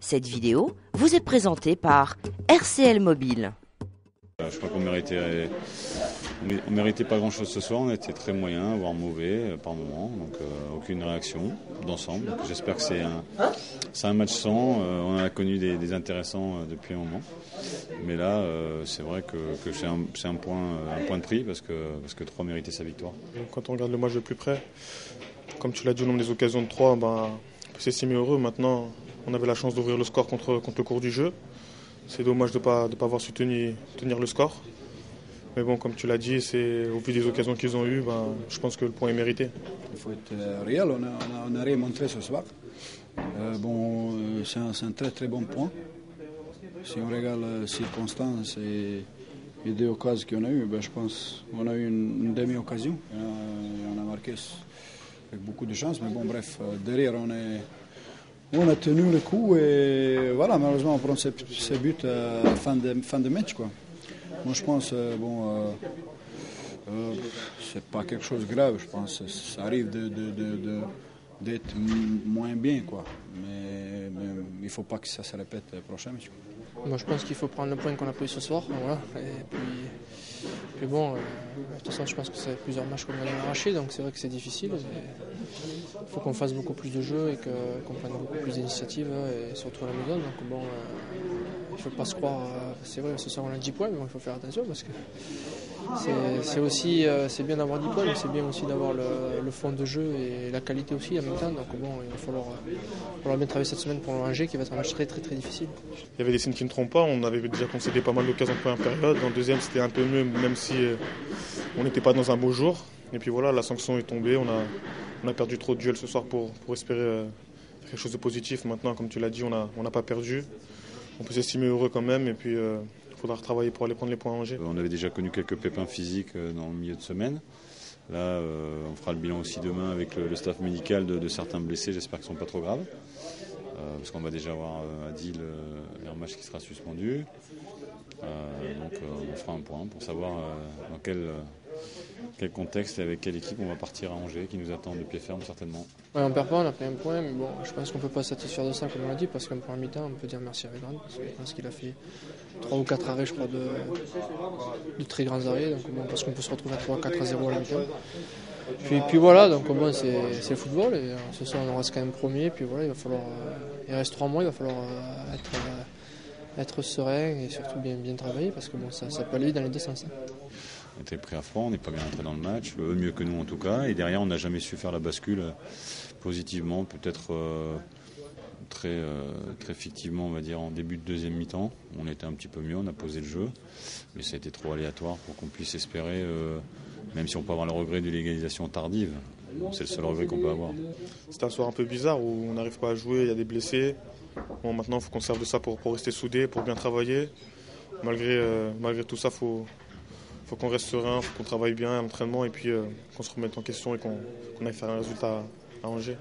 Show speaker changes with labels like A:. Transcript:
A: Cette vidéo vous est présentée par RCL Mobile.
B: Je crois qu'on méritait pas grand-chose ce soir, on a été très moyen, voire mauvais par moment, donc aucune réaction d'ensemble. Donc, j'espère que c'est un match sans, on a connu des intéressants depuis un moment. Mais là, c'est vrai que c'est un point de prix parce que 3 méritait sa victoire.
C: Quand on regarde le match de plus près, comme tu l'as dit au nombre des occasions de 3, on peut s'estimer heureux. Maintenant, on avait la chance d'ouvrir le score contre le cours du jeu. C'est dommage de ne pas avoir su tenir le score. Mais bon, comme tu l'as dit, au vu des occasions qu'ils ont eues, je pense que le point est mérité.
D: Il faut être réel, on n'a rien montré ce soir. C'est un très très bon point. Si on regarde les circonstances et les 2 occasions qu'on a eues, je pense qu'on a eu une demi-occasion. On a marqué avec beaucoup de chance, mais bon, bref, derrière on a tenu le coup et voilà, malheureusement on prend ces buts à fin de match, quoi. Moi je pense, c'est pas quelque chose de grave, je pense que ça arrive d'être moins bien, quoi. Mais il ne faut pas que ça se répète le prochain match.
E: Moi je pense qu'il faut prendre le point qu'on a pris ce soir, voilà. Et puis bon, de toute façon je pense que c'est plusieurs matchs qu'on va arracher, donc c'est vrai que c'est difficile. Il faut qu'on fasse beaucoup plus de jeux et qu'on prenne beaucoup plus d'initiatives, et surtout à la maison. Donc bon, il ne faut pas se croire, c'est vrai, ce soir on a 10 points, mais bon, il faut faire attention parce que c'est bien d'avoir 10 points, mais c'est bien aussi d'avoir le fond de jeu et la qualité aussi en même temps. Donc bon, il va falloir bien travailler cette semaine pour Angers qui va être un match très très très difficile.
C: Il y avait des signes qui ne trompent pas, on avait déjà concédé pas mal d'occasions en première période. En deuxième c'était un peu mieux, même si on n'était pas dans un beau jour. Et puis voilà, la sanction est tombée, on a perdu trop de duels ce soir pour espérer quelque chose de positif. Maintenant, comme tu l'as dit, on n'a pas perdu. On peut s'estimer heureux quand même et puis il faudra retravailler pour aller prendre les points à Angers.
B: On avait déjà connu quelques pépins physiques dans le milieu de semaine. Là, on fera le bilan aussi demain avec le staff médical de certains blessés. J'espère qu'ils ne sont pas trop graves. Parce qu'on va déjà avoir à Deal un match qui sera suspendu. Donc on fera un point pour savoir dans quel contexte et avec quelle équipe on va partir à Angers qui nous attend de pied ferme certainement.
E: Ouais, on perd pas, on a pris un point, mais bon, je pense qu'on ne peut pas se satisfaire de ça comme on l'a dit, parce qu'en première mi-temps on peut dire merci à Végrande, parce que je pense qu'il a fait 3 ou 4 arrêts, je crois, de très grands arrêts, donc bon, parce qu'on peut se retrouver à 3-4-0 à la mi-temps. Puis voilà, donc bon, c'est le football, et ce soir on reste quand même premier, puis voilà, il reste 3 mois, il va falloir être serein et surtout bien travailler, parce que bon, ça peut aller dans les deux sens.
B: On était pris à froid, on n'est pas bien entré dans le match, eux mieux que nous en tout cas, et derrière on n'a jamais su faire la bascule positivement, peut-être très fictivement on va dire en début de deuxième mi-temps. On était un petit peu mieux, on a posé le jeu, mais ça a été trop aléatoire pour qu'on puisse espérer, même si on peut avoir le regret de l'égalisation tardive, c'est le seul regret qu'on peut avoir.
C: C'était un soir un peu bizarre où on n'arrive pas à jouer, il y a des blessés. Bon, maintenant il faut qu'on serve de ça pour rester soudés, pour bien travailler. Malgré tout ça, faut qu'on reste serein, faut qu'on travaille bien à l'entraînement et puis qu'on se remette en question et qu'on aille faire un résultat à Angers.